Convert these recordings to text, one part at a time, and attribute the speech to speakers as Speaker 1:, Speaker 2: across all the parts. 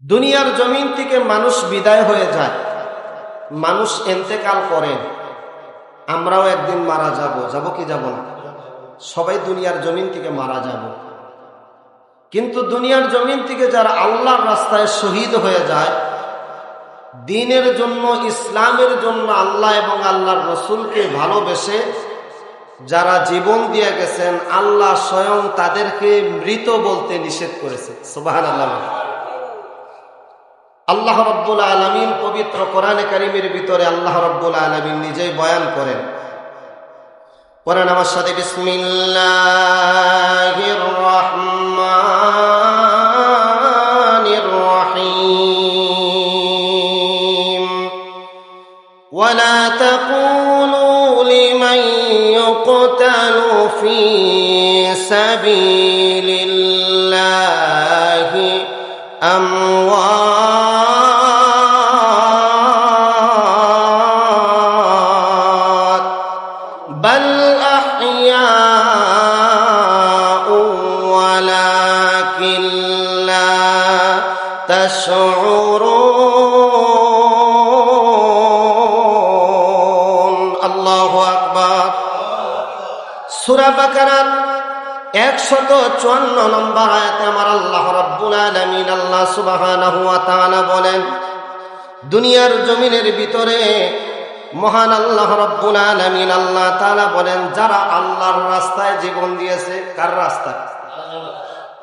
Speaker 1: দুনিয়ার জমিন থেকে মানুষ বিদায় হয়ে যায়, মানুষ ইন্তেকাল করেন। আমরাও একদিন মারা যাব কি যাব না? সবাই দুনিয়ার জমিন থেকে মারা যাব। কিন্তু দুনিয়ার জমিন থেকে যারা আল্লাহর রাস্তায় শহীদ হয়ে যায়, দ্বীনের জন্য, ইসলামের জন্য, আল্লাহ এবং আল্লাহর রসুলকে ভালোবেসে যারা জীবন দিয়ে গেছেন, আল্লাহ স্বয়ং তাদেরকে মৃত বলতে নিষেধ করেছে। সুবহানাল্লাহ। আল্লাহ রাব্বুল আলামিন পবিত্র কোরআনে কারীমের ভিতরে আল্লাহ রাব্বুল আলামিন নিজেই বয়ান করেন। পড়েন আমার সাথে, বিসমিল্লাহির রহমানির রহিম। ওয়ালা তাকুলু লিমান ইউকতালু ফি সাবিলিল্লাহি আমওয়াত বাল আহইয়াউ ওয়ালাকিন লা তাশউরুন। আল্লাহু আকবার। সূরা বাকারার 154 নম্বর আয়াতে আমার আল্লাহ রাব্বুল আলামিন, আল্লাহ সুবহানাহু ওয়া তাআলা বলেন, দুনিয়ার জমিনের ভিতরে মহান আল্লাহ রাব্বুল আলামিন আল্লাহ তাআলা বলেন, যারা আল্লাহর রাস্তায় জীবন দিয়েছে। কার রাস্তায়?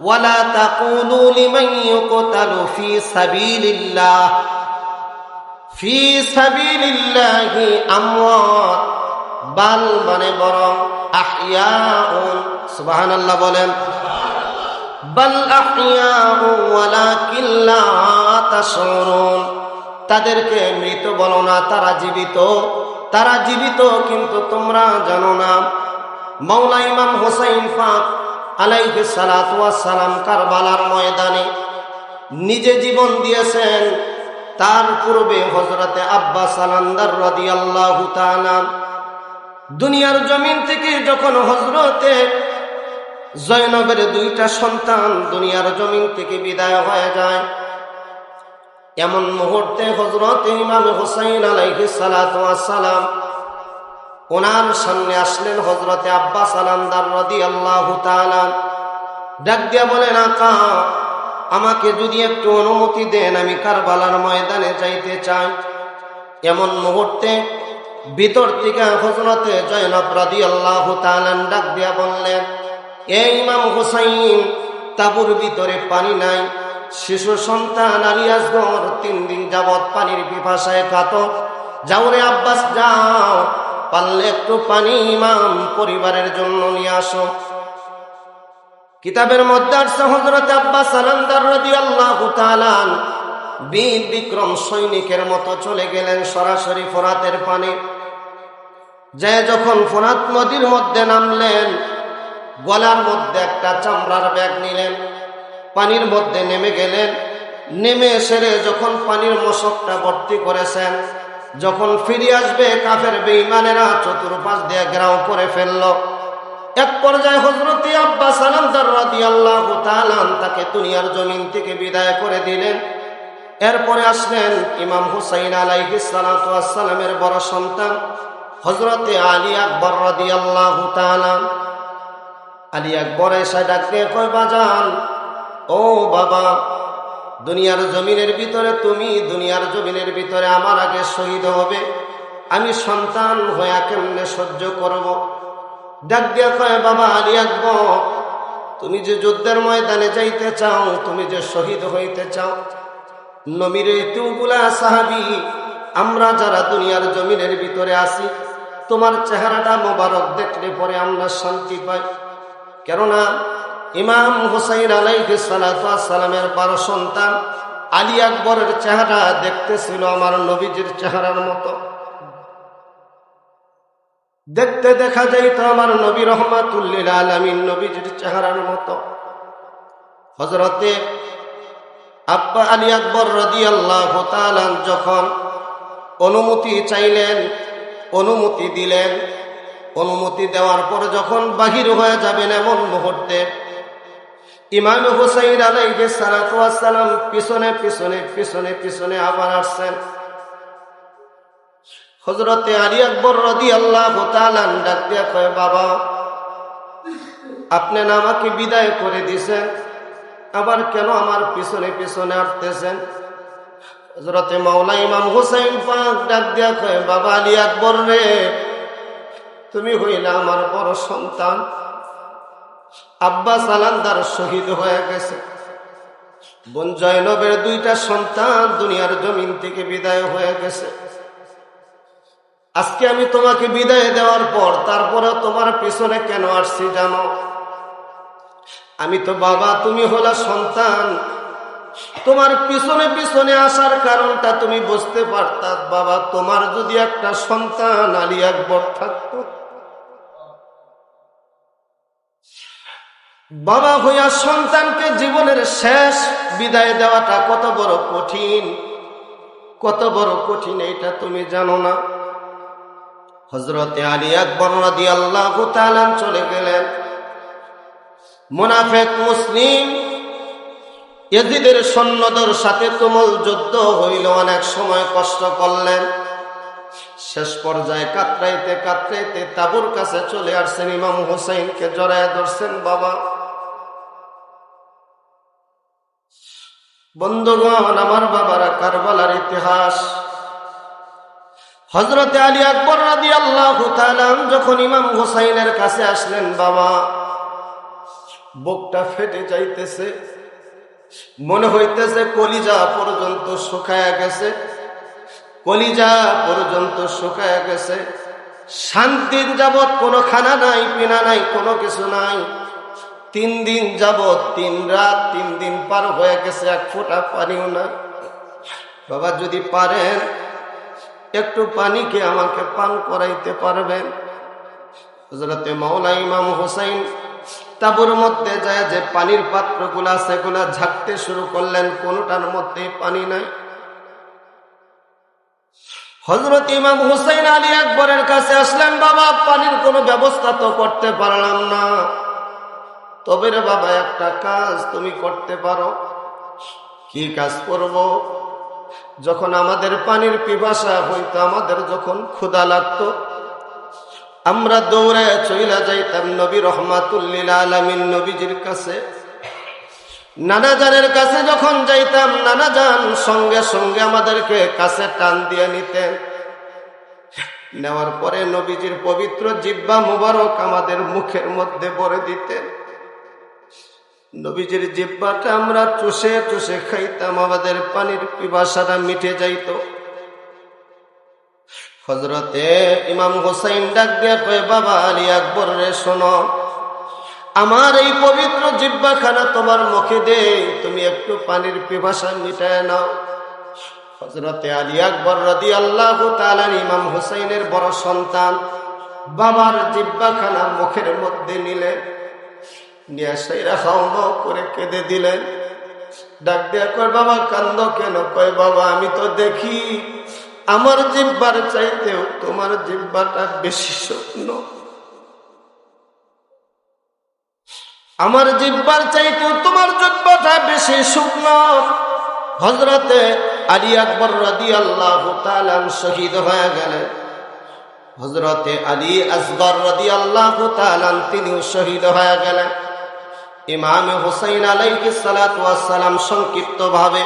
Speaker 1: ওয়ালা তাকুলু লিমান ইউকতালু ফি সাবিলিল্লাহ, ফি সাবিলিল্লাহি আমওয়াত, বাল মানে বরং, আহইয়াউন, সুবহানাল্লাহ বলেন, বাল আহইয়াউ ওয়ালাকিন লা তাশউরুন। তাদেরকে মৃত বলো না, তারা জীবিত, তারা জীবিত কিন্তু তোমরা জানো না। মাওলা ইমাম হুসাইন পাক আলাইহিস সালাতু ওয়াস সালাম কারবালার ময়দানে নিজে জীবন দিয়েছেন। তার পূর্বে হযরতে আব্বাস আল-আনদার রাদিয়াল্লাহু তাআলা দুনিয়ার জমিন থেকে যখন হযরতে জয়নবের 2টা সন্তান দুনিয়ার জমিন থেকে বিদায় হয়ে যায়, এমন মুহূর্তে হযরত ইমাম হুসাইন আলাইহিস সালাতু ওয়াস সালাম ওনার সামনে আসলেন হযরতে আব্বাস আল-আনদার রাদিয়াল্লাহু তাআলা। ডাক দিয়া বলেন, আকা, আমাকে যদি একটু অনুমতি দেন, আমি কারবালার ময়দানে যাইতে চাই। এমন মুহূর্তে ভিতর থেকে হযরতে জয়নব রাদিয়াল্লাহু তাআলা ডাক দিয়া বললেন, এ ইমাম হুসাইন, তাঁবুর ভিতরে পানি নাই, শিশু সন্তান আলী আসগর 3 দিন যাবৎ পানির পিপাসায় কাতর। যাও রে আব্বাস, যাও, পারলে একটু পানি ইমাম পরিবারের জন্য নিয়ে আসো। কিতাবের মধ্যে আছে হযরত আব্বাস আল-আনদার রাদিয়াল্লাহু তাআলা বীর বিক্রম সৈনিকের মতো চলে গেলেন সরাসরি ফোরাতের পানি। যে যখন ফোরাত নদীর মধ্যে নামলেন, গলার মধ্যে একটা চামড়ার ব্যাগ নিলেন, পানির মধ্যে নেমে গেলেন। নেমে এসে যখন পানির মশকটা ভর্তি করেছেন, যখন ফিরে আসবে, কাফের বেঈমানেরা চতুর্পাশ দিয়ে ঘেরাও করে ফেলল। এক পর্যায়ে হযরত আব্বাস আল-আনদার রাদিয়াল্লাহু তাআলা তাকে দুনিয়ার জমিন থেকে বিদায় করে দিলেন। এরপরে আসলেন ইমাম হুসাইন আলাইহিস সালাতু ওয়াস সালামের বড় সন্তান হযরতে আলী আকবর রাদিয়াল্লাহু তাআলা। আলী আকবর এসে ডাকতে কয়, বাজান, ও বাবা, দুনিয়ার জমিনের ভিতরে তুমি দুনিয়ার জমিনের ভিতরে আমার আগে শহীদ হবে, আমি সন্তান হয়ে কেমনে সহ্য করব? ডাক দিয়া কয়, বাবা আলী আকবর, তুমি যে যুদ্ধের ময়দানে যাইতে চাও, তুমি যে শহীদ হইতে চাও, নবীর এতগুলা সাহাবী আমরা যারা দুনিয়ার জমিনের ভিতরে আছি, তোমার চেহারাটা মোবারক দেখলে পরে আমরা শান্তি পাই। কেননা ইমাম হুসাইন আলাইহিস সালাতু ওয়াস সালামের বড় সন্তান আলী আকবরের চেহারা দেখতে ছিল আমার নবীজির চেহারার মতো। দেখতে দেখা যাইত আমার নবী রহমাতুল লিল আলামিন নবীজির চেহারার মতো। হযরতে আব্বা আলী আকবর রাদিয়াল্লাহু তাআলা যখন অনুমতি চাইলেন, অনুমতি দিলেন। অনুমতি দেওয়ার পর যখন বাহির হয়ে যাবেন, এমন মুহূর্তে ইমাম হুসাইন আলাইহিস সালাতু ওয়াস সালাম পিছনে পিছনে পিছনে পিছনে আবার আসছেন। হযরতে আলী আকবর রাদিয়াল্লাহু তাআলা ডাক দিয়া কয়, বাবা আপনি না আমাকে বিদায় করে দিয়েছেন, আবার কেন আমার পিছনে পিছনে আসতেছেন? হযরতে মাওলা ইমাম হুসাইন পাক ডাক দিয়া কয়, বাবা আলী আকবর রে, তুমি হইলা আমার বড় সন্তান। আব্বা সালান্দার শহীদ হয়ে গেছে, বোন জয়নবের 2টা সন্তান দুনিয়ার জমিন থেকে বিদায় হয়ে গেছে। আজকে আমি তোমাকে বিদায় দেওয়ার পর তারপরে তোমার পিছনে কেন আসছি জানো? আমি তো বাবা, তুমি হলা সন্তান, তোমার পিছনে পিছনে আসার কারণটা তুমি বুঝতে পারতা। বাবা, তোমার যদি একটা সন্তান আলী আকবর থাকতো, বাবা হইয়া সন্তানকে জীবনের শেষ বিদায় দেওয়াটা কত বড় কঠিন, কত বড় কঠিন, এটা তুমি জানো না। হযরতে আলী আকবর রাদিয়াল্লাহু তাআলা চলে গেলেন। মুনাফিক মুসলিম ইয়াজিদের সৈন্যদের সাথে তুমুল যুদ্ধ হইল, অনেক সময় কষ্ট করলেন। শেষ পর্যায়ে কাতরাইতে কাতরাইতে তাবুর কাছে চলে আসছেন, ইমাম হুসাইনকে জড়ায় ধরছেন। বাবা, বন্ধুগণ, আমার বাবারা, কারবালার ইতিহাস। হযরতে আলী আকবর রাদিয়াল্লাহু তাআলা যখন ইমাম হুসাইনের কাছে আসলেন, বাবা বুকটা ফেটে যাইতেছে, মনে হইতেছে কলিজা পর্যন্ত শুকায়া গেছে, কলিজা পর্যন্ত শুকায়া গেছে। শান্তির যাবৎ কোনো খানা নাই, পিনা নাই, কোনো কিছু নাই। 3 দিন যাবৎ 3 রাত 3 দিন পার হয়ে গেছে, এক ফোঁটা পানিও নাই। বাবা, যদি পারেন একটু পানিকে আমাকে পান করাইতে পারবেন? হযরতে মাওলা ইমাম হুসাইন তাবুর মধ্যে যায় যে পানির পাত্রগুলা সেগুলা ঝাঁকতে শুরু করলেন, কোনটার মধ্যে পানি নাই। হযরত ইমাম হুসাইন আলী আকবরের কাছে আসলেন, বাবা পানির কোনো ব্যবস্থা তো করতে পারলাম না, তবে রে বাবা একটা কাজ তুমি করতে পারো। কি কাজ করব? যখন আমাদের পানির পিপাসা হইতো, আমাদের যখন ক্ষুধা লাগতো, আমরা দৌড়ে চইলা যাইতাম নবী রহমাতুল লিল আলামিন নবীজির কাছে। নানাজানের কাছে যখন যাইতাম, নানাজান সঙ্গে সঙ্গে আমাদেরকে কাছে টান দিয়ে নিতেন। নেওয়ার পরে নবীজির পবিত্র জিহ্বা মুবারক আমাদের মুখের মধ্যে ভরে দিতেন। নবীজির জিহ্বাটা আমরা চুষে চুষে খাইতাম, আমাদের পানির পিপাসাটা মিটে যাইত। হযরতে ইমাম হুসাইন ডাক দিয়া কয়, বাবা আলী আকবর রে, শোনো, আমার এই পবিত্র জিহ্বাখানা তোমার মুখে দে, তুমি একটু পানির পিপাসা মিটায় নাও। হযরতে আলী আকবর রাদিয়াল্লাহু তাআলা ইমাম হুসাইনের বড় সন্তান, বাবার জিহ্বাখানা মুখের মধ্যে নিলেন, নিয়ে সেইরা খাওয়া করে কেঁদে দিলেন। ডাক দিয়া কয়, বাবা কান্দো কেন? কয়, বাবা আমি তো দেখি আমার জিহ্বার চাইতেও তোমার জিহ্বাটা বেশি শুকনো, আমার জিহ্বার চাইতেও তোমার জিহ্বাটা বেশি শুকনো। হযরতে আলী আকবর রাদিয়াল্লাহু তাআলা শহীদ হয়ে গেলেন। হযরতে আলী আসগর রাদিয়াল্লাহু তাআলা তিনিও শহীদ হয়ে গেলেন। ইমাম হুসাইন আলাইহিস সালাতু ওয়াস সালাম সংক্ষিপ্ত ভাবে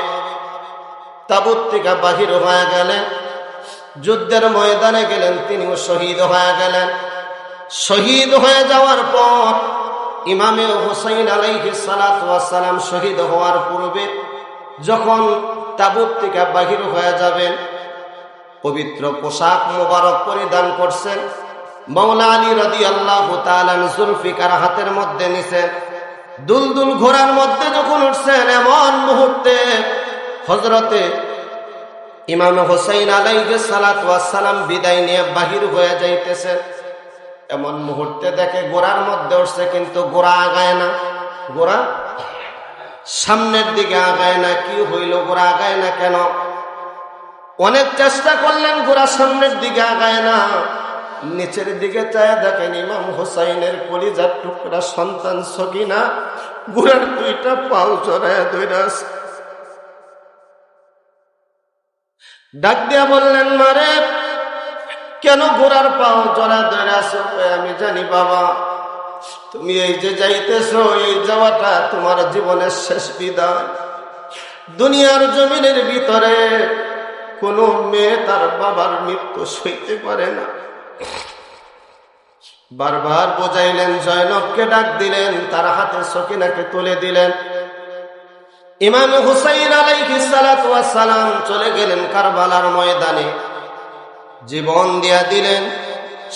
Speaker 1: তাবুত থেকে বাহির হয়ে গেলেন, যুদ্ধের ময়দানে গেলেন, তিনিও শহীদ হয়ে গেলেন। শহীদ হয়ে যাওয়ার পর ইমাম হুসাইন আলাইহিস সালাতু ওয়াস সালাম শহীদ হওয়ার পূর্বে যখন তাবুত থেকে বাহির হয়ে যাবেন, পবিত্র পোশাক মোবারক পরিধান করছেন। মাওলা আলী রাদিয়াল্লাহু তাআলা জুলফিকার হাতের মধ্যে নিছেন, দুলদুল ঘোড়ার মধ্যে যখন উঠছেন, এমন মুহূর্তে হযরতে ইমাম হুসাইন আলাইহিস সালাতু ওয়াস সালাম বিদায় নিয়ে বাহির হয়ে যাইতেছেন। এমন মুহূর্তে দেখে ঘোড়ার মধ্যে উঠছে, কিন্তু ঘোড়া আগায় না, ঘোড়া সামনের দিকে আগায় না। কি হইল, ঘোড়া আগায় না কেন? অনেক চেষ্টা করলেন, ঘোড়া সামনের দিকে আগায় না। নিচের দিকে চায় দেখেন ইমাম হুসাইনের কলিজার টুকরা সন্তান সকিনা ঘোড়ার দুইটা পাও জড়ায় ধরে আছে। ডাক দিয়া বললেন, মারে কেন ঘোড়ার পাও জড়ায় ধরে আছো? আমি জানি বাবা, তুমি এই যে যাইতেছো, এই যাওয়াটা তোমার জীবনের শেষ বিদায়। দুনিয়ার জমিনের ভিতরে কোন মেয়ে তার বাবার মৃত্যু সইতে পারে না। বারবার বোঝাইলেন, জয়নবকে ডাক দিলেন, তার হাতে সকিনাকে তুলে দিলেন। ইমাম হুসাইন আলাইহিস সালাতু ওয়াস সালাম চলে গেলেন কারবালার ময়দানে, জীবন দিয়া দিলেন,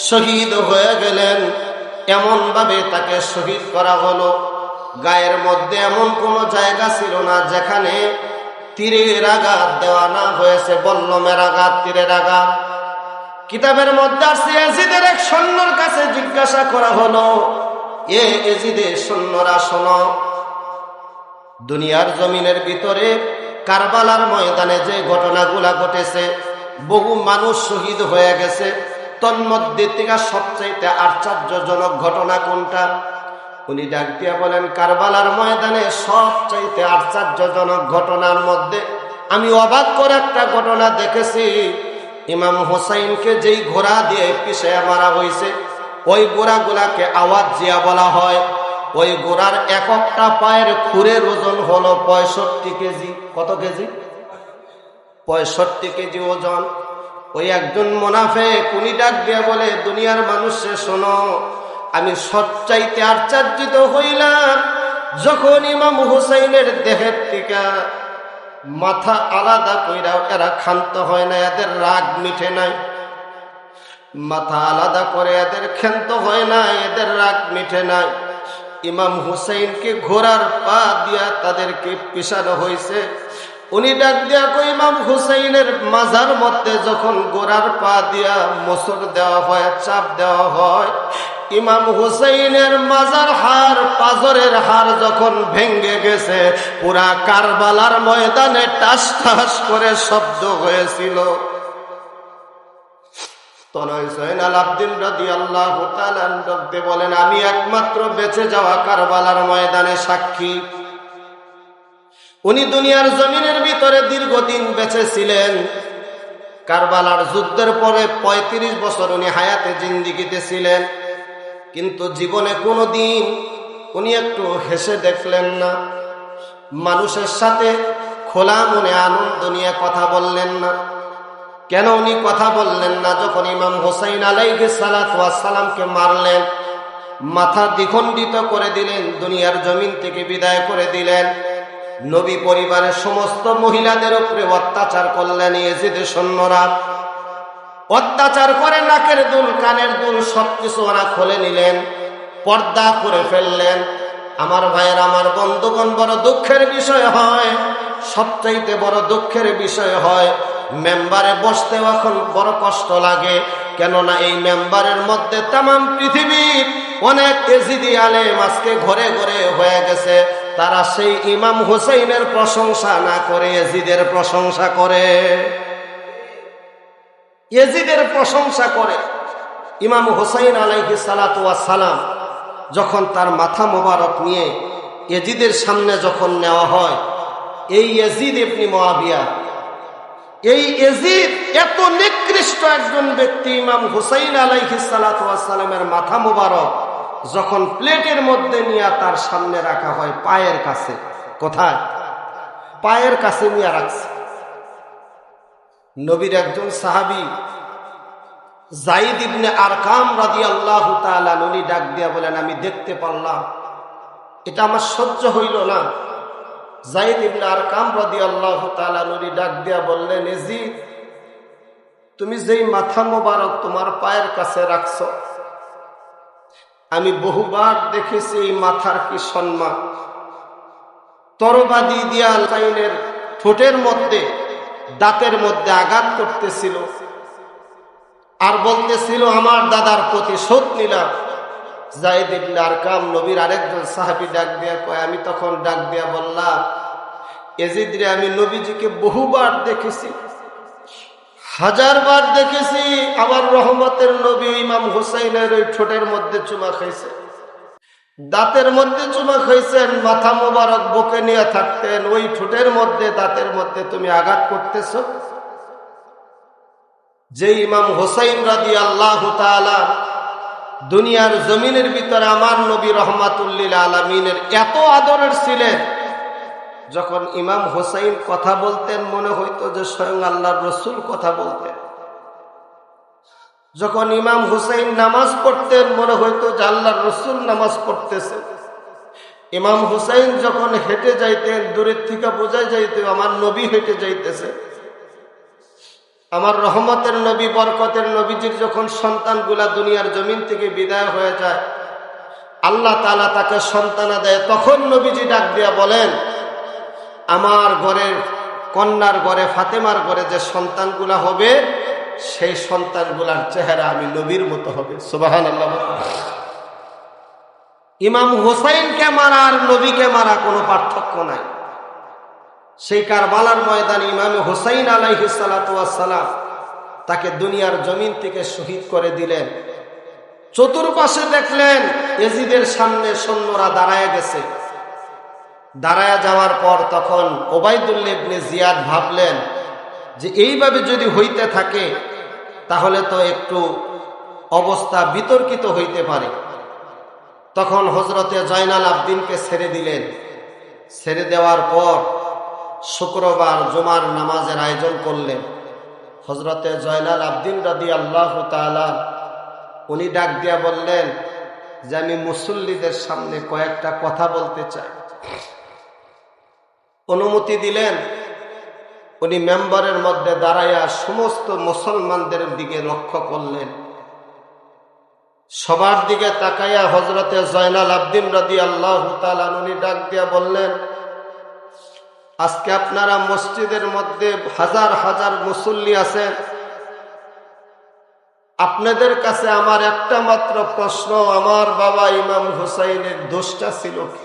Speaker 1: শহীদ হয়ে গেলেন। এমন ভাবে তাকে শহীদ করা হলো, গায়ের মধ্যে এমন কোন জায়গা ছিল না যেখানে তীরের আঘাত দেওয়া না হয়েছে, বল্লমের আঘাত, তীরের আঘাত। কিতাবের মধ্যে আসছে, ইয়াজিদের এক সৈন্যর কাছে জিজ্ঞাসা করা হলো, ইয়াজিদের সৈন্যরা শোনো, দুনিয়ার জমিনের ভিতরে কারবালার ময়দানে যে ঘটনাগুলা ঘটেছে, বহু মানুষ শহীদ হয়ে গেছে, তন্মধ্যে থেকে সবচাইতে আশ্চর্যজনক ঘটনা কোনটা? উনি ডাক দিয়া বলেন, কারবালার ময়দানে সবচাইতে আশ্চর্যজনক ঘটনার মধ্যে আমি অবাক করে একটা ঘটনা দেখেছি। ইমাম হোসাইনকে যেই ঘোড়া দিয়ে পিষে মারা হয়েছে, ওই ঘোড়াগুলাকে আওয়াজ জিয়া বলা হয়। ওই ঘোড়ার এক একটা পায়ের খুরের ওজন হলো 65 কেজি। কত কেজি? 65 কেজি ওজন। ওই একজন মুনাফিক উনি ডাক দিয়া বলে, দুনিয়ার মানুষে শোনো, আমি সবচাইতে আশ্চর্যিত হইলাম যখন ইমাম হুসাইনের দেহের থেকে মাথা আলাদা কইরাও এরা ক্ষান্ত হয় না, এদের রাগ মিটে নাই। মাথা আলাদা করে এদের ক্ষান্ত হয় না, এদের রাগ মিটে নাই। ইমাম হুসাইনকে ঘোড়ার পা দিয়া তাদেরকে পিষানো হয়েছে। উনি ডাক দিয়া কই, ইমাম হুসাইনের মাজার মধ্যে যখন ঘোড়ার পা দিয়া মোচড় দেওয়া হয়, চাপ দেওয়া হয়, ইমাম হুসাইনের মাজার হাড়, পাজরের হাড় যখন ভেঙ্গে গেছে, পুরা কারবালার ময়দানে টাস টাস করে শব্দ হয়েছিল। তনয় জয়নাল আবদিন রাদিয়াল্লাহু তাআলা আনহু বলেন, আমি একমাত্র বেঁচে যাওয়া কারবালার ময়দানে সাক্ষী। উনি দুনিয়ার জমিনের ভিতরে দীর্ঘদিন বেঁচে ছিলেন। কারবালার যুদ্ধের পরে 35 বছর উনি হায়াতে জিন্দেগিতে ছিলেন, কিন্তু জীবনে কোনোদিন উনি একটু হেসে দেখলেন না। মানুষের সাথে খোলা মনে আনন্দ নিয়ে কথা বললেন না। কেন উনি কথা বললেন না? যখন ইমাম হুসাইন আলাইহিস সালাতু ওয়াস সালামকে মারলেন, মাথা দ্বিখণ্ডিত করে দিলেন, দুনিয়ার জমিন থেকে বিদায় করে দিলেন, নবী পরিবারের সমস্ত মহিলাদের উপরে অত্যাচার করলেন ইয়াজিদের সৈন্যরা। অত্যাচার করে নাকের দুল, কানের দুল সবকিছু ওরা খুলে নিলেন, পর্দা করে ফেললেন। আমার ভাইয়ের, আমার বন্ধুগণ, বড় দুঃখের বিষয় হয়, সবচাইতে বড় দুঃখের বিষয় হয়, মেম্বারে বসতে এখন বড় কষ্ট লাগে। কেননা এই মেম্বারের মধ্যে তামাম পৃথিবীর অনেক এজিদি আলেম আজকে ঘরে ঘরে হয়ে গেছে, তারা সেই ইমাম হুসাইনের প্রশংসা না করে এজিদের প্রশংসা করে, এজিদের প্রশংসা করে। ইমাম হুসাইন আলাইহিস সালাতু ওয়াস সালাম যখন তার মাথা মোবারক নিয়ে এজিদের সামনে যখন নেওয়া হয়, এই এজিদ ইবনে মুআবিয়া, এই এজিদ এত নিকৃষ্ট একজন ব্যক্তি, ইমাম হুসাইন আলাইহিস সালাতু ওয়াস সালামের মাথা মোবারক যখন প্লেটের মধ্যে নিয়ে তার সামনে রাখা হয়, পায়ের কাছে, কোথায়? পায়ের কাছে নিয়ে রাখছে। নবীর একজন সাহাবী যায়েদ ইবনে আরকাম রাদিয়াল্লাহু তাআলা উনি ডাক দিয়া বলেন, আমি দেখতে পারলাম, এটা আমার সহ্য হইল না। যায়েদ ইবনে আরকাম রাদিয়াল্লাহু তাআলা উনি ডাক দিয়া বললেন, এজিদ, তুমি যেই মাথা মোবারক তোমার পায়ের কাছে রাখছো, আমি বহুবার দেখেছি এই মাথার কি সম্মান। তরবারি দিয়া হুসাইনের ঠোঁটের মধ্যে, দাঁতের মধ্যে আঘাত করতেছিল আর বলতেছিল, আমার দাদার প্রতিশোধ নিলাম। যায়েদ ইবনে আরকাম নবীর আরেকজন সাহাবী ডাক দিয়া কয়, আমি তখন ডাক দিয়া বললাম, এজিদ রে, আমি নবীজিকে বহুবার দেখেছি, 1000 বার দেখেছি, আবার রহমতের নবী ইমাম হুসাইনের ওই ঠোঁটের মধ্যে চুমা খাইছে। দাঁতের মধ্যে চুমা খাইছেন, মাথা মোবারক বুকে নিয়ে থাকতেন, ওই ঠোঁটের মধ্যে দাঁতের মধ্যে তুমি আঘাত করতেছ। যে ইমাম হুসাইন রাদিয়াল্লাহু তাআলা দুনিয়ার জমিনের ভিতরে আমার নবী রহমাতুল্লিল আলামিনের এত আদরের ছিলেন, যখন ইমাম হুসাইন কথা বলতেন মনে হইতো যে স্বয়ং আল্লাহর রসুল কথা বলতেন। যখন ইমাম হুসাইন নামাজ পড়তেন মনে হইতো যে আল্লাহর রসুল নামাজ পড়তেছে। ইমাম হুসাইন যখন হেঁটে যাইতেন দূরের থেকে বোঝা যাইত আমার নবী হেঁটে যাইতেছে। আমার রহমতের নবী বরকতের নবীজির যখন সন্তানগুলা দুনিয়ার জমিন থেকে বিদায় হয়ে যায়, আল্লাহ তাআলা তাকে সন্তান দেয়, তখন নবীজি ডাক দিয়া বলেন, আমার ঘরের কন্যার ঘরে ফাতেমার ঘরে যে সন্তানগুলা হবে সেই সন্তানগুলার চেহারা আমি নবীর মতো হবে। সুবহানাল্লাহ। ইমাম হুসাইনকে মারা আর নবীকে মারা কোনো পার্থক্য নাই। সেই কারবালার ময়দানে ইমাম হুসাইন আলাইহিস সালাতু ওয়াস সালাম তাকে দুনিয়ার জমিন থেকে শহীদ করে দিলেন। চতুর্পাশে দেখলেন ইয়াজিদের সামনে সৈন্যরা দাঁড়ায় গেছে। দাঁড়ায় যাওয়ার পর তখন ওবাইদুল্লাহ ইবনে জিয়াদ ভাবলেন যে এইভাবে যদি হইতে থাকে তাহলে তো একটু অবস্থা বিতর্কিত হইতে পারে। তখন হযরতে জয়নাল আবদিনকে ছেড়ে দিলেন। ছেড়ে দেওয়ার পর শুক্রবার জুমার নামাজের আয়োজন করলেন। হযরতে জয়নাল আবদিন রাদিয়াল্লাহু তাআলা উনি ডাক দিয়া বললেন যে আমি মুসল্লিদের সামনে কয়েকটা কথা বলতে চাই। অনুমতি দিলেন। উনি মেম্বারের মধ্যে দাঁড়াইয়া সমস্ত মুসলমানদের দিকে লক্ষ্য করলেন। সবার দিকে তাকাইয়া হযরতে জয়নাল আবদিন রাদিয়াল্লাহু তাআলা উনি ডাক দিয়া বললেন, আজকে আপনারা মসজিদের মধ্যে হাজার হাজার মুসল্লি আছেন, আপনাদের কাছে আমার একটা মাত্র প্রশ্ন, আমার বাবা ইমাম হুসাইনের দোষটা ছিল কি?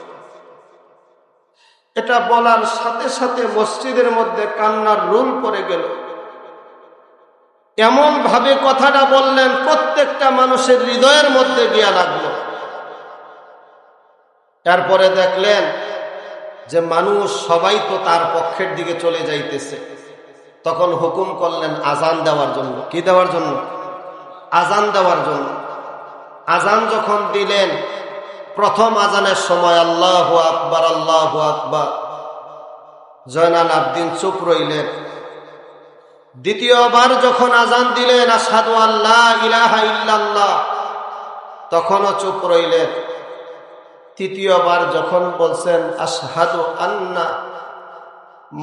Speaker 1: এটা বলার সাথে সাথে মসজিদের মধ্যে কান্নার রোল পড়ে গেল। এমন ভাবে কথাটা বললেন প্রত্যেকটা মানুষের হৃদয়ের মধ্যে গিয়া লাগলো। এরপরে দেখলেন যে মানুষ সবাই তো তার পক্ষের দিকে চলে যাইতেছে। তখন হুকুম করলেন আজান দেওয়ার জন্য। কি দেওয়ার জন্য? আজান দেওয়ার জন্য। আজান যখন দিলেন, প্রথম আজানের সময় আল্লাহু আকবার আল্লাহু আকবার, জয়নাল আবদিন চুপ রইলেন। দ্বিতীয়বার যখন আজান দিলেন আশহাদু আল্লা ইলাহা ইল্লাল্লাহ, তখনও চুপ রইলেন। তৃতীয়বার যখন বলছেন আশহাদু আন্না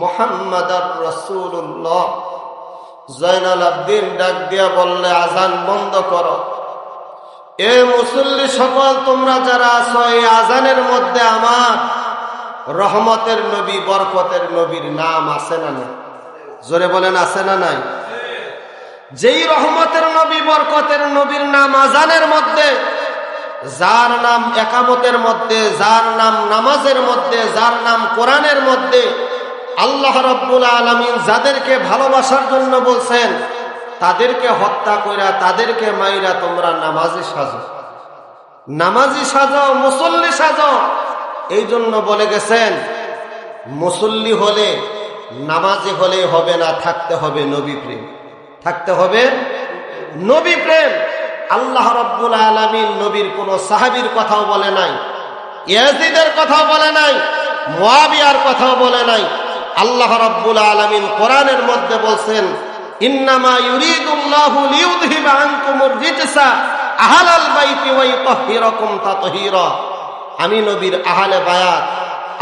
Speaker 1: মুহাম্মাদার রাসূলুল্লাহ, জয়নাল আবদিন ডাক দিয়া বললে আজান বন্ধ করো। এ মুসল্লি সকল তোমরা যারা আছো, এই আজানের মধ্যে আমার রহমতের নবী বরকতের নবীর নাম আছে না নাই? জোরে বলেন আছে না নাই? যেই রহমতের নবী বরকতের নবীর নাম আজানের মধ্যে, যার নাম একামতের মধ্যে, যার নাম নামাজের মধ্যে, যার নাম কোরআনের মধ্যে, আল্লাহ রাব্বুল আলামিন যাদেরকে ভালোবাসার জন্য বলছেন তাদেরকে হত্যা কইরা তাদেরকে মাইরা তোমরা নামাজি সাজো, নামাজি সাজাও, মুসল্লি সাজাও। এই জন্য বলে গেছেন মুসল্লি হলে নামাজি হলে হবে না, থাকতে হবে নবী প্রেম, থাকতে হবে নবী প্রেম। আল্লাহ রাব্বুল আলামিন নবীর কোন সাহাবীর কথাও বলে নাই, ইয়াজিদের কথাও বলে নাই, মুয়াবিয়ার কথাও বলে নাই। আল্লাহ রাব্বুল আলামিন কোরআনের মধ্যে বলছেন ইন্নামা ইউরিদুল্লাহু লিইউযহিবা আনকুমুর রিজসা আহলাল বাইতি ওয়া ইউতাহহিরাকুম তাতহীরা। আমি নবীর আহলে বায়াত,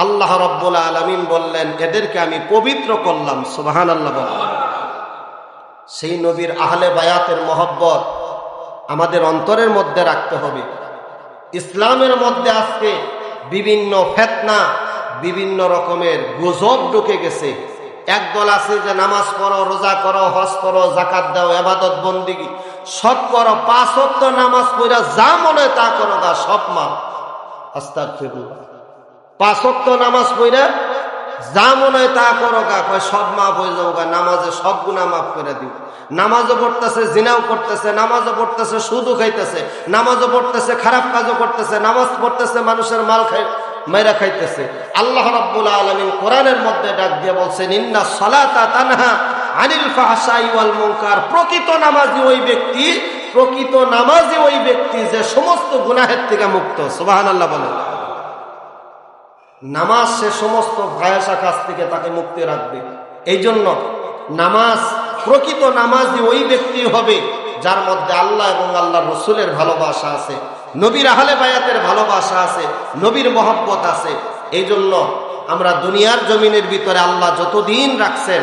Speaker 1: আল্লাহ রাব্বুল আলামিন বললেন এদেরকে আমি পবিত্র করলাম। সুবহানাল্লাহ। সেই নবীর আহলে বায়াতের মহব্বত আমাদের অন্তরের মধ্যে রাখতে হবে। ইসলামের মধ্যে আজকে বিভিন্ন ফিতনা, বিভিন্ন রকমের গুজব ঢুকে গেছে। একদল আছে যে নামাজ পড়ো, রোজা করো, হজ করো, যাকাত দাও, ইবাদত বন্দেগী সব করো, 5 ওয়াক্ত নামাজ পড়া যা মনে তা করো, গা সব মা। আস্তাগফিরুল্লাহ। 5 ওয়াক্ত নামাজ পড়া যা মনে হয় তা করো গা, কয় সব মাফ হয়ে যাও গা, নামাজে সব গুনাহ মাফ করে দিও। নামাজও পড়তেছে, জিনাও করতেছে, নামাজও পড়তেছে, সুদও খাইতেছে, নামাজও পড়তেছে, খারাপ কাজও করতেছে, নামাজ পড়তেছে, মানুষের মাল মেরা খাইতেছে। আল্লাহ রাব্বুল আলামিন কোরআনের মধ্যে ডাক দিয়ে বলছেন, ইন্না সালাতা তানহা আনিল ফাহশাই ওয়াল মুনকার। প্রকৃত নামাজি ওই ব্যক্তি, প্রকৃত নামাজি ওই ব্যক্তি যে সমস্ত গুনাহের থেকে মুক্ত। সুবহানাল্লাহ বলেন। নামাজ সে সমস্ত ফাহশা কাজ থেকে তাকে মুক্তি রাখবে। এই জন্য নামাজ, প্রকৃত নামাজি ওই ব্যক্তি হবে যার মধ্যে আল্লাহ এবং আল্লাহ রসুলের ভালোবাসা আছে, নবীর আহলে বায়াতের ভালোবাসা আছে, নবীর মহব্বত আছে। এই জন্য আমরা দুনিয়ার জমিনের ভিতরে আল্লাহ যতদিন রাখছেন,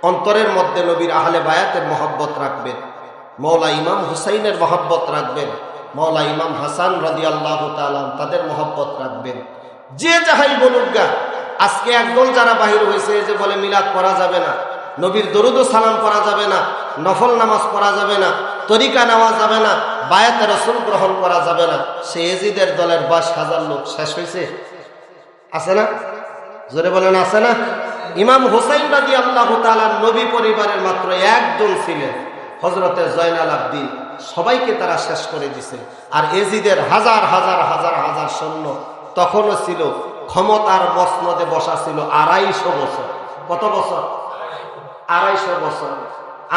Speaker 1: অন্তরের মধ্যে নবীর আহলে বায়াতের মহব্বত রাখবেন, মৌলা ইমাম হুসাইনের মহব্বত রাখবেন, মৌলা ইমাম হাসান রাদিয়াল্লাহু তাআলা তাদের মহব্বত রাখবেন। যে যাহাই বলুক গা, আজকে একদল যারা বাহির হয়েছে যে বলে মিলাদ পড়া যাবে না, নবীর দরুদ ও সালাম পড়া যাবে না, নফল নামাজ পড়া যাবে না, তরিকা নেওয়া যাবে না, বায়াতে রাসূল গ্রহণ করা যাবে না, সে এজিদের দলের 22,000 লোক শেষ হয়েছে। আছে না? জোরে বলেন, আছে না? ইমাম হুসাইন রাদিয়াল্লাহু তাআলা নবী পরিবারের মাত্র একজন ছিলেন, হযরতে জয়নাল আবদিন। সবাইকে তারা শেষ করে দিছে। আর এজিদের হাজার হাজার হাজার হাজার সৈন্য তখনও ছিল, ক্ষমতার মসনদে বসা ছিল 250 বছর। কত বছর? 250 বছর।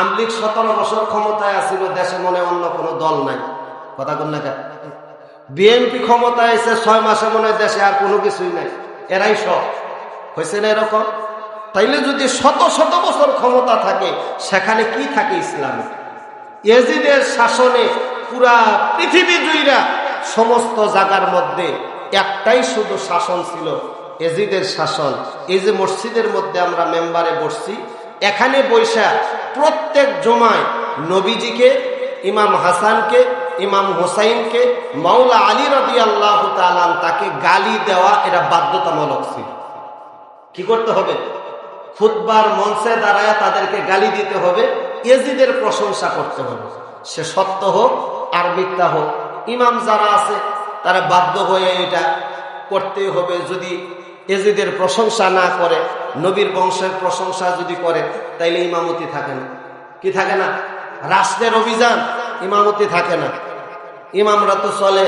Speaker 1: আমলিগ 17 বছর ক্ষমতায় আছিল, দেশে মনে অন্য কোনো দল নাই। কথা কোন না? বিএনপি ক্ষমতায় এসে 6 মাসে মনে দেশে আর কোনো কিছুই নাই, এরাই সব হয়েছে না এরকম? তাইলে যদি শত শত বছর ক্ষমতা থাকে, সেখানে কি থাকে ইসলামে? ইয়াজিদের শাসনে পুরা পৃথিবী জুইরা সমস্ত জায়গার মধ্যে একটাই শুধু শাসন ছিল, ইয়াজিদের শাসন। এই যে মসজিদের মধ্যে আমরা মেম্বারে বসছি, এখানে বৈশা প্রত্যেক জমায় নবীজিকে, ইমাম হাসানকে, ইমাম হুসাইনকে, মাওলা আলী রাদিয়াল্লাহু তাআলা তাকে গালি দেওয়া এটা বাধ্যতামূলক ছিল। কি করতে হবে? খুতবার মঞ্চে দাঁড়ায় তাদেরকে গালি দিতে হবে, ইয়াজিদের প্রশংসা করতে হবে, সে সত্য হোক আর মিথ্যা হোক। ইমাম যারা আছে তারা বাধ্য হয়ে এটা করতেই হবে। যদি ইয়াজিদের প্রশংসা না করে, নবীর বংশের প্রশংসা যদি করে, তাইলে ইমামতি থাকে না। কি থাকে না? রাষ্ট্রের অভিযান, ইমামতি থাকে না। ইমামরা তো চলে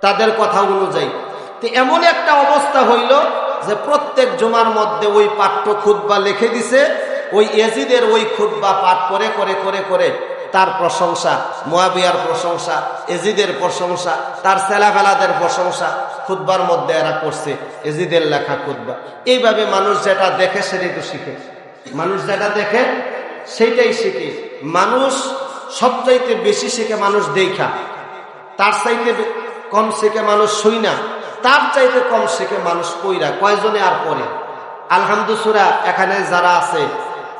Speaker 1: তাদের কথা অনুযায়ী। তো এমন একটা অবস্থা হইল যে প্রত্যেক জুমার মধ্যে ওই পাঠ্য খুতবা লিখে দিছে, ওই ইয়াজিদের ওই খুতবা পাঠ করে করে করে করে তার প্রশংসা, মুয়াবিয়ার প্রশংসা, ইয়াজিদের প্রশংসা, তার ছেলেবেলাদের প্রশংসা খুতবার মধ্যে এরা করছে, ইয়াজিদের লেখা খুতবা। এইভাবে মানুষ যেটা দেখে সেটাই তো শিখে, মানুষ যেটা দেখে সেইটাই শিখে। মানুষ সবচাইতে বেশি শিখে মানুষ দেখা, তার চাইতে কম শিখে মানুষ শুইনা, তার চাইতে কম শিখে মানুষ কইরা। কয়জনে আর পড়ে? আলহামদুলিল্লাহ এখানে যারা আছে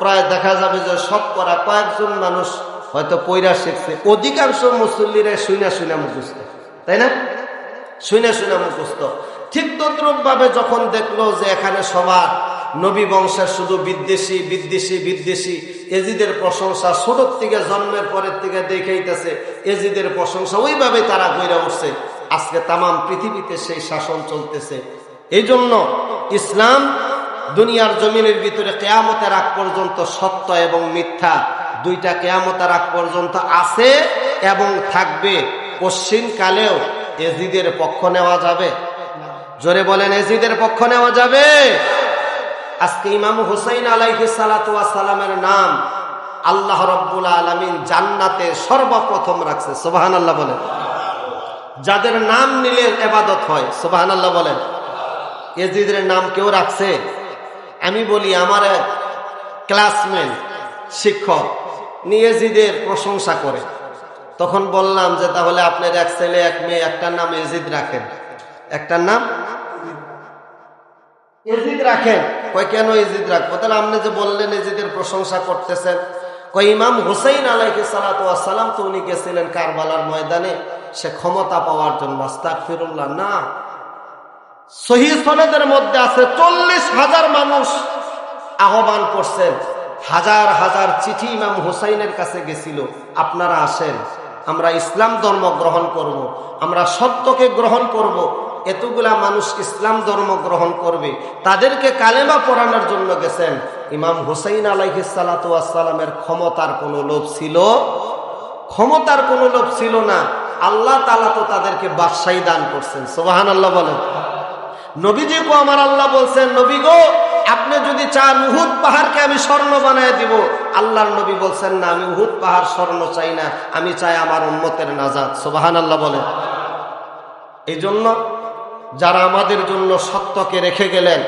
Speaker 1: প্রায় দেখা যাবে যে শতকরা কয়েকজন মানুষ হয়তো পয়রা শিখছে, অধিকাংশ মুসল্লিরা শুইনা শুইনা মুখস্থ, তাই না? শুইনা শুইনা মুখস্থ। ঠিক তদ্রুপ ভাবে যখন দেখলো যে এখানে সবার নবী বংশের শুধু বিদ্বেষী বিদ্বেষী বিদ্বেষী, ইয়াজিদের প্রশংসা ছোটোর থেকে জন্মের পরের থেকে দেখাইতেছে, ইয়াজিদের প্রশংসা ওইভাবে তারা কইরা উঠছে। আজকে তামাম পৃথিবীতে সেই শাসন চলতেছে। এই জন্য ইসলাম দুনিয়ার জমিনের ভিতরে কিয়ামতের আগ পর্যন্ত সত্য এবং মিথ্যা দুইটা কিয়ামতের আগ পর্যন্ত আছে এবং থাকবে। পশ্চিম কালেও ইয়াজিদের পক্ষ নেওয়া যাবে? জোরে বলেন, ইয়াজিদের পক্ষ নেওয়া যাবে? আজকে ইমাম হুসাইন আলাইহিস সালাতু ওয়াস সালামের নাম আল্লাহ রাব্বুল আলামিন জান্নাতে সর্বপ্রথম রাখছে। সুবহানাল্লাহ বলেন। যাদের নাম নিলে ইবাদত হয়, সুবহানাল্লাহ বলেন। ইয়াজিদের নাম কেউ রাখছে? আমি বলি, আমার এক ক্লাসমেট শিক্ষক ইয়াজিদের প্রশংসা করে, তখন বললাম যে তাহলে আপনার এক ছেলে এক মেয়ে, একটার নাম ইয়াজিদ রাখেন, একটার নাম ইয়াজিদ রাখেন। কয় কেন ইয়াজিদ রাখবো? তাহলে আপনি যে বললেন ইয়াজিদের প্রশংসা করতেছেন। কয় ইমাম হুসাইন আলাইহিস সালাতু ওয়াস সালাম তো উনি গেছিলেন কারবালার ময়দানে সে ক্ষমতা পাওয়ার জন্য। আস্তাগফিরুল্লাহ, না, সহিহ সনদের মধ্যে আছে 40,000 মানুষ আহ্বান করছেন, হাজার হাজার চিঠি ইমাম হুসাইনের কাছে গেছিল, আপনারা আসেন, আমরা ইসলাম ধর্ম গ্রহণ করব, আমরা সত্যকে গ্রহণ করব, এতগুলা মানুষ ইসলাম ধর্ম গ্রহণ করবে, তাদেরকে কালেমা পড়ানোর জন্য গেছেন। ইমাম হুসাইন আলাইহিস সালাতু ওয়াস সালামের ক্ষমতার কোনো লোভ ছিল? ক্ষমতার কোনো লোভ ছিল না। আল্লাহ তাআলা তো তাদেরকে বাদশাহী দান করছেন। সুবহানাল্লাহ বলেন। নবীজিকে আমার আল্লাহ বলছেন, নবী গো, আপনি যদি চান উহুদ পাহাড়কে আমি স্বর্ণ বানায় দিব। আল্লাহর নবী বলছেন, না, আমি উহুদ পাহাড় স্বর্ণ চাই না, আমি চাই আমার উম্মতের নাজাত। সুবহানাল্লাহ বলেন। এই জন্য যারা আমাদের জন্য সত্যকে রেখে গেলেন,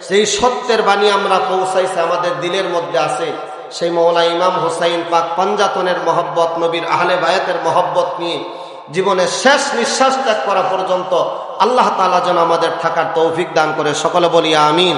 Speaker 1: সেই সত্যের বাণী আমরা পৌঁছাইছে, আমাদের দিলের মধ্যে আছে। সেই মওলা ইমাম হুসাইন পাক পাঞ্জাতনের মহব্বত, নবীর আহলে বায়াতের মহব্বত নিয়ে জীবনের শেষ নিঃশ্বাস ত্যাগ করা পর্যন্ত আল্লাহ তাআলা যেন আমাদের থাকার তৌফিক দান করে। সকলে বলি আমিন।